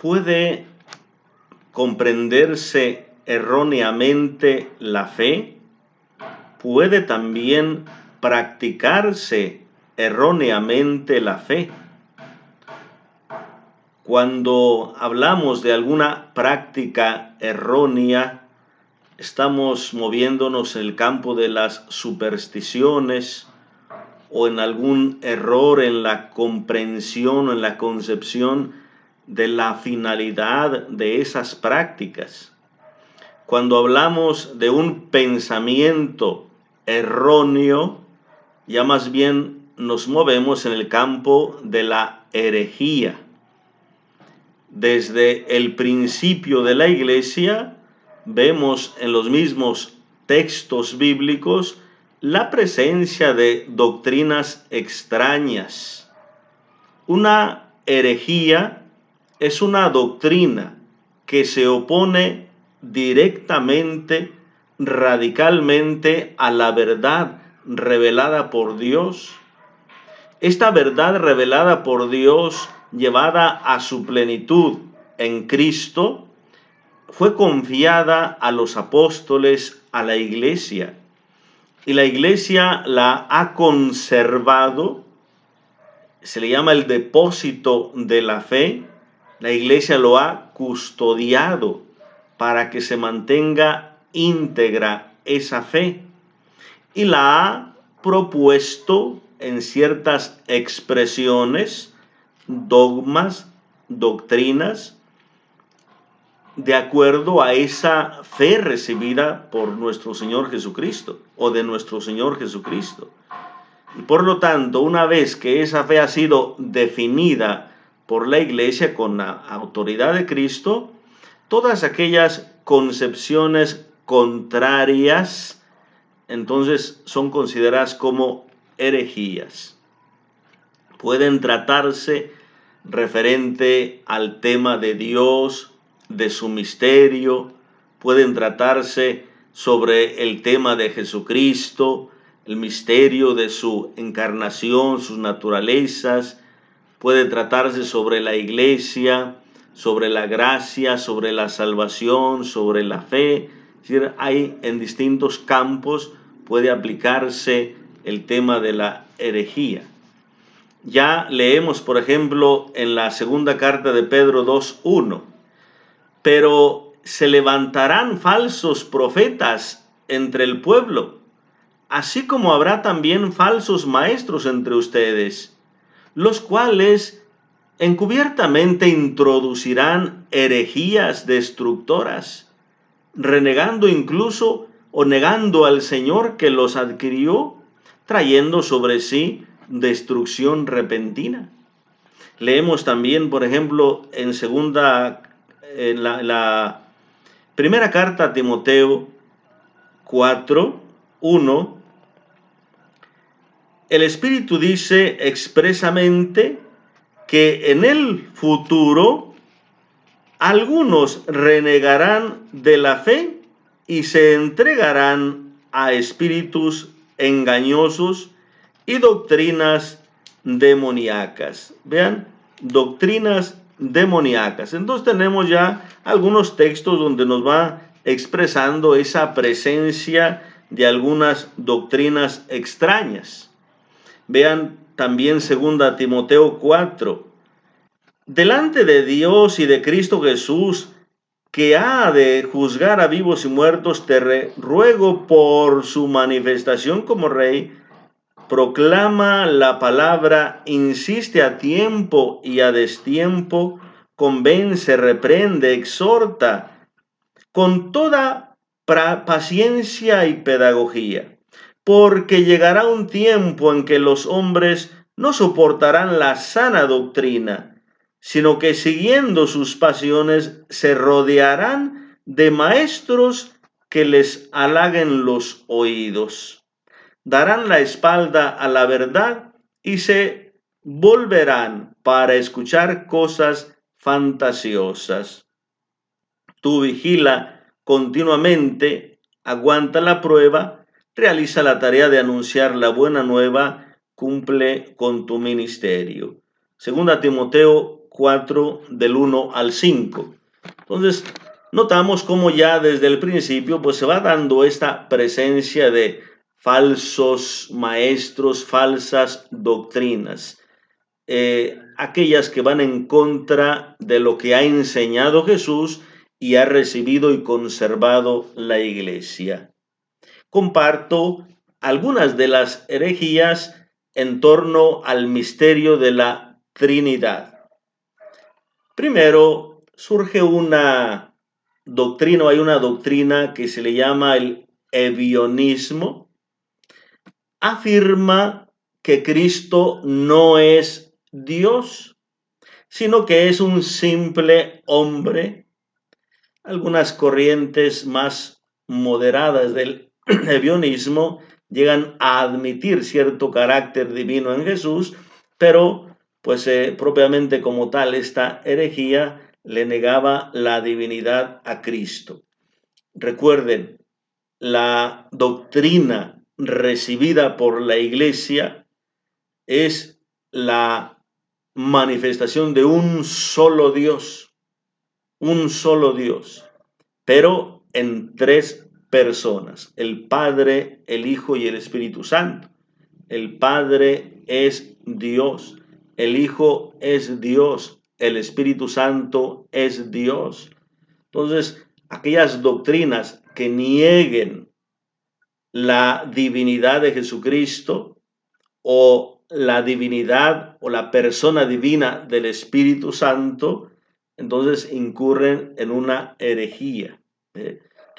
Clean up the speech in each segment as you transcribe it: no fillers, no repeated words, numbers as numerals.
¿Puede comprenderse erróneamente la fe? ¿Puede también practicarse erróneamente la fe? Cuando hablamos de alguna práctica errónea, estamos moviéndonos en el campo de las supersticiones o en algún error en la comprensión o en la concepción de la finalidad de esas prácticas. Cuando hablamos de un pensamiento erróneo, ya más bien nos movemos en el campo de la herejía. Desde el principio de la Iglesia, vemos en los mismos textos bíblicos la presencia de doctrinas extrañas. Una herejía es una doctrina que se opone directamente, radicalmente a la verdad revelada por Dios. Esta verdad revelada por Dios, llevada a su plenitud en Cristo, fue confiada a los apóstoles, a la Iglesia. Y la Iglesia la ha conservado, se le llama el depósito de la fe. La Iglesia lo ha custodiado para que se mantenga íntegra esa fe. Y la ha propuesto en ciertas expresiones, dogmas, doctrinas, de acuerdo a esa fe recibida por nuestro Señor Jesucristo o de nuestro Señor Jesucristo. Y por lo tanto, una vez que esa fe ha sido definida por la Iglesia con la autoridad de Cristo, todas aquellas concepciones contrarias, entonces son consideradas como herejías. Pueden tratarse referente al tema de Dios, de su misterio, pueden tratarse sobre el tema de Jesucristo, el misterio de su encarnación, sus naturalezas, puede tratarse sobre la Iglesia, sobre la gracia, sobre la salvación, sobre la fe. Es decir, hay en distintos campos, puede aplicarse el tema de la herejía. Ya leemos, por ejemplo, en la segunda carta de Pedro 2:1, pero se levantarán falsos profetas entre el pueblo, así como habrá también falsos maestros entre ustedes, los cuales encubiertamente introducirán herejías destructoras, renegando incluso o negando al Señor que los adquirió, trayendo sobre sí destrucción repentina. Leemos también, por ejemplo, en la primera carta a Timoteo 4:1, el Espíritu dice expresamente que en el futuro algunos renegarán de la fe y se entregarán a espíritus engañosos y doctrinas demoníacas. Vean, doctrinas demoníacas. Entonces tenemos ya algunos textos donde nos va expresando esa presencia de algunas doctrinas extrañas. Vean también 2 Timoteo 4. Delante de Dios y de Cristo Jesús, que ha de juzgar a vivos y muertos, te ruego por su manifestación como Rey, proclama la palabra, insiste a tiempo y a destiempo, convence, reprende, exhorta, con toda paciencia y pedagogía. Porque llegará un tiempo en que los hombres no soportarán la sana doctrina, sino que siguiendo sus pasiones se rodearán de maestros que les halaguen los oídos. Darán la espalda a la verdad y se volverán para escuchar cosas fantasiosas. Tú vigila continuamente, aguanta la prueba, realiza la tarea de anunciar la buena nueva, cumple con tu ministerio. 2 Timoteo 4 del 1 al 5. Entonces, notamos cómo ya desde el principio pues se va dando esta presencia de falsos maestros, falsas doctrinas, aquellas que van en contra de lo que ha enseñado Jesús y ha recibido y conservado la iglesia. Comparto algunas de las herejías en torno al misterio de la Trinidad. Primero, surge una doctrina, o hay una doctrina que se le llama el evionismo. Afirma que Cristo no es Dios, sino que es un simple hombre. Algunas corrientes más moderadas del evionismo llegan a admitir cierto carácter divino en Jesús, pero pues propiamente como tal esta herejía le negaba la divinidad a Cristo. Recuerden, la doctrina recibida por la iglesia es la manifestación de un solo Dios, pero en tres personas: el Padre, el Hijo y el Espíritu Santo. El Padre es Dios, el Hijo es Dios, el Espíritu Santo es Dios. Entonces, aquellas doctrinas que nieguen la divinidad de Jesucristo o la divinidad o la persona divina del Espíritu Santo, entonces incurren en una herejía,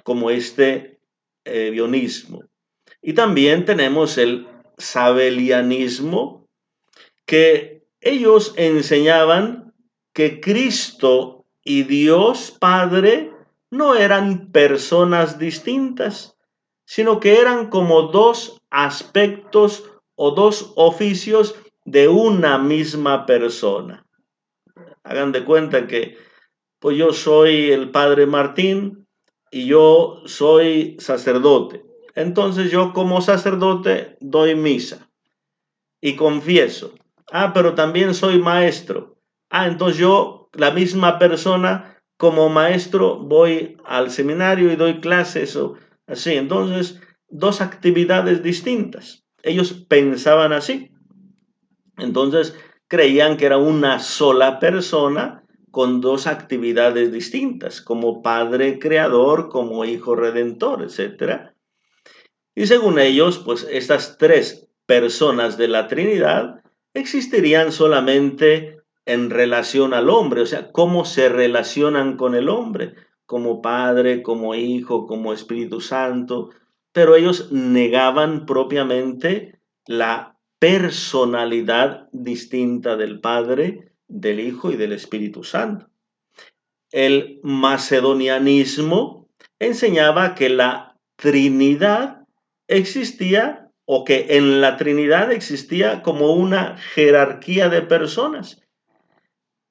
como este evionismo. Y también tenemos el sabelianismo, que ellos enseñaban que Cristo y Dios Padre no eran personas distintas, sino que eran como dos aspectos o dos oficios de una misma persona. Hagan de cuenta que pues yo soy el padre Martín y yo soy sacerdote. Entonces yo como sacerdote doy misa y confieso. Pero también soy maestro. Entonces yo, la misma persona, como maestro, voy al seminario y doy clases o así. Entonces, dos actividades distintas. Ellos pensaban así. Entonces, creían que era una sola persona con dos actividades distintas, como padre creador, como hijo redentor, etc. Y según ellos, pues estas tres personas de la Trinidad existirían solamente en relación al hombre, o sea, cómo se relacionan con el hombre, como Padre, como Hijo, como Espíritu Santo, pero ellos negaban propiamente la personalidad distinta del Padre, del Hijo y del Espíritu Santo. El macedonianismo enseñaba que la Trinidad existía, o que en la Trinidad existía como una jerarquía de personas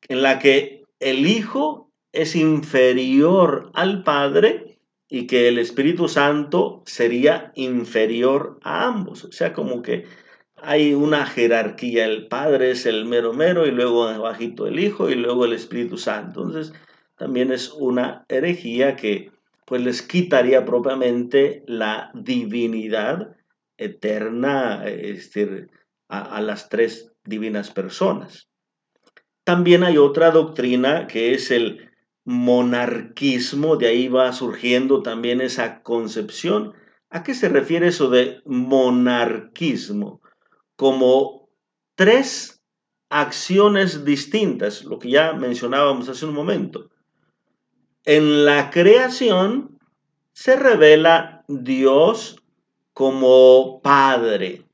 en la que el Hijo es inferior al Padre y que el Espíritu Santo sería inferior a ambos. O sea, como que hay una jerarquía: el Padre es el mero mero, y luego abajito el Hijo y luego el Espíritu Santo. Entonces también es una herejía que pues les quitaría propiamente la divinidad eterna, a las tres divinas personas. También hay otra doctrina que es el monarquismo. De ahí va surgiendo también esa concepción. ¿A qué se refiere eso de monarquismo? Como tres acciones distintas, lo que ya mencionábamos hace un momento. En la creación se revela Dios como Padre.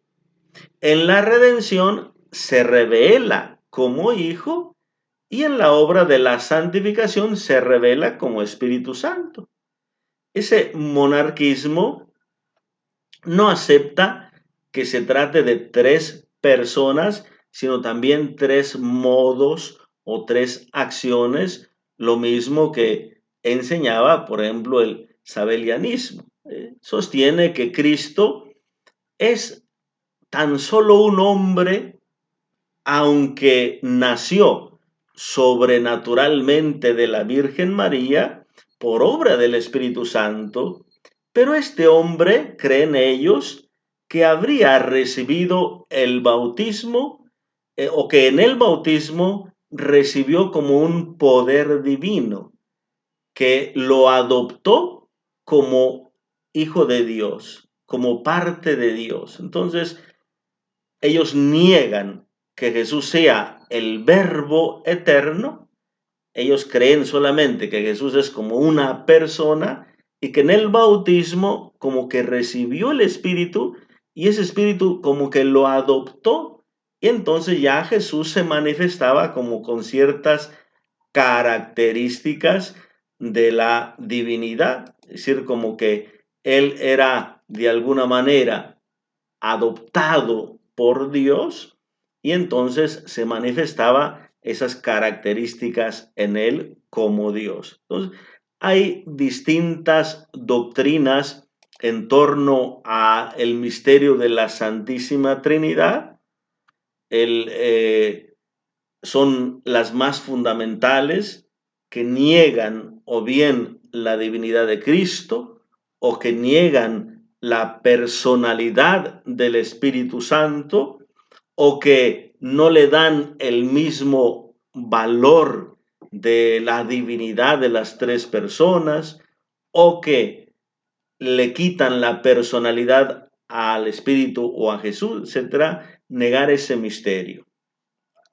En la redención se revela como Hijo, y en la obra de la santificación se revela como Espíritu Santo. Ese monarquismo no acepta que se trate de tres personas, sino también tres modos o tres acciones, lo mismo que enseñaba, por ejemplo, el sabelianismo. Sostiene que Cristo es tan solo un hombre, aunque nació sobrenaturalmente de la Virgen María por obra del Espíritu Santo, pero este hombre, creen ellos, que habría recibido el bautismo o que en el bautismo recibió como un poder divino, que lo adoptó como hijo de Dios, como parte de Dios. Entonces, ellos niegan que Jesús sea el Verbo eterno. Ellos creen solamente que Jesús es como una persona y que en el bautismo como que recibió el Espíritu y ese Espíritu como que lo adoptó y entonces ya Jesús se manifestaba como con ciertas características de la divinidad, es decir, como que él era de alguna manera adoptado por Dios y entonces se manifestaba esas características en él como Dios. Entonces, hay distintas doctrinas en torno a el misterio de la Santísima Trinidad. Son las más fundamentales, que niegan o bien la divinidad de Cristo o que niegan la personalidad del Espíritu Santo o que no le dan el mismo valor de la divinidad de las tres personas o que le quitan la personalidad al Espíritu o a Jesús, etcétera, negar ese misterio.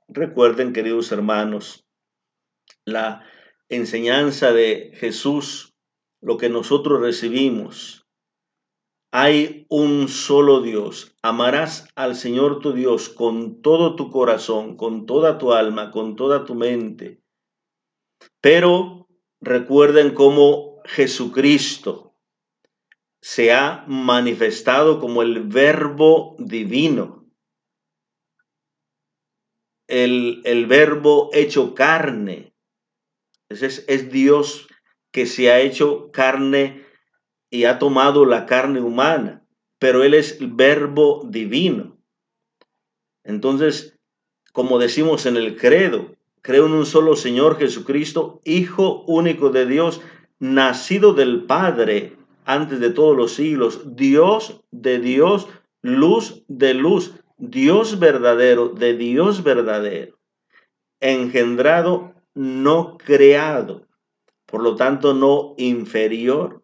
Recuerden, queridos hermanos, la enseñanza de Jesús, lo que nosotros recibimos. Hay un solo Dios. Amarás al Señor tu Dios con todo tu corazón, con toda tu alma, con toda tu mente. Pero recuerden cómo Jesucristo se ha manifestado como el Verbo divino, el Verbo hecho carne. Es Dios que se ha hecho carne y ha tomado la carne humana, pero Él es el Verbo divino. Entonces, como decimos en el credo, creo en un solo Señor Jesucristo, Hijo único de Dios, nacido del Padre antes de todos los siglos, Dios de Dios, luz de luz, Dios verdadero de Dios verdadero, engendrado, no creado, por lo tanto no inferior.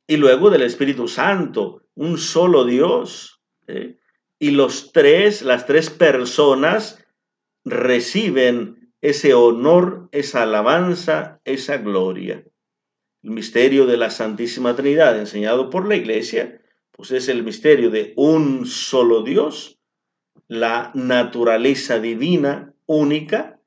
Y luego del Espíritu Santo, un solo Dios. Y las tres personas reciben ese honor, esa alabanza, esa gloria. El misterio de la Santísima Trinidad, enseñado por la Iglesia, pues es el misterio de un solo Dios, la naturaleza divina única,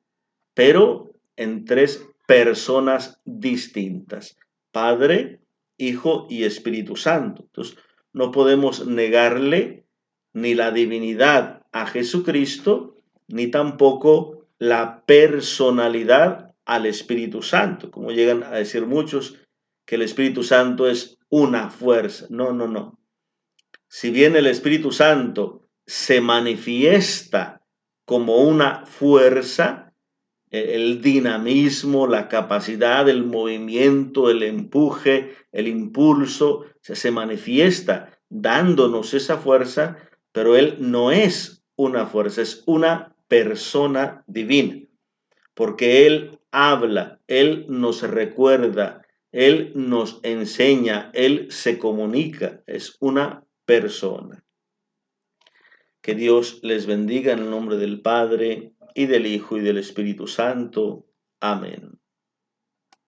pero en tres personas distintas: Padre, Hijo y Espíritu Santo. Entonces, no podemos negarle ni la divinidad a Jesucristo, ni tampoco la personalidad al Espíritu Santo, como llegan a decir muchos, que el Espíritu Santo es una fuerza. No, no, no. Si bien el Espíritu Santo se manifiesta como una fuerza, el dinamismo, la capacidad, el movimiento, el empuje, el impulso, se manifiesta dándonos esa fuerza, pero Él no es una fuerza, es una persona divina, porque Él habla, Él nos recuerda, Él nos enseña, Él se comunica, es una persona. Que Dios les bendiga en el nombre del Padre, y del Hijo, y del Espíritu Santo. Amén.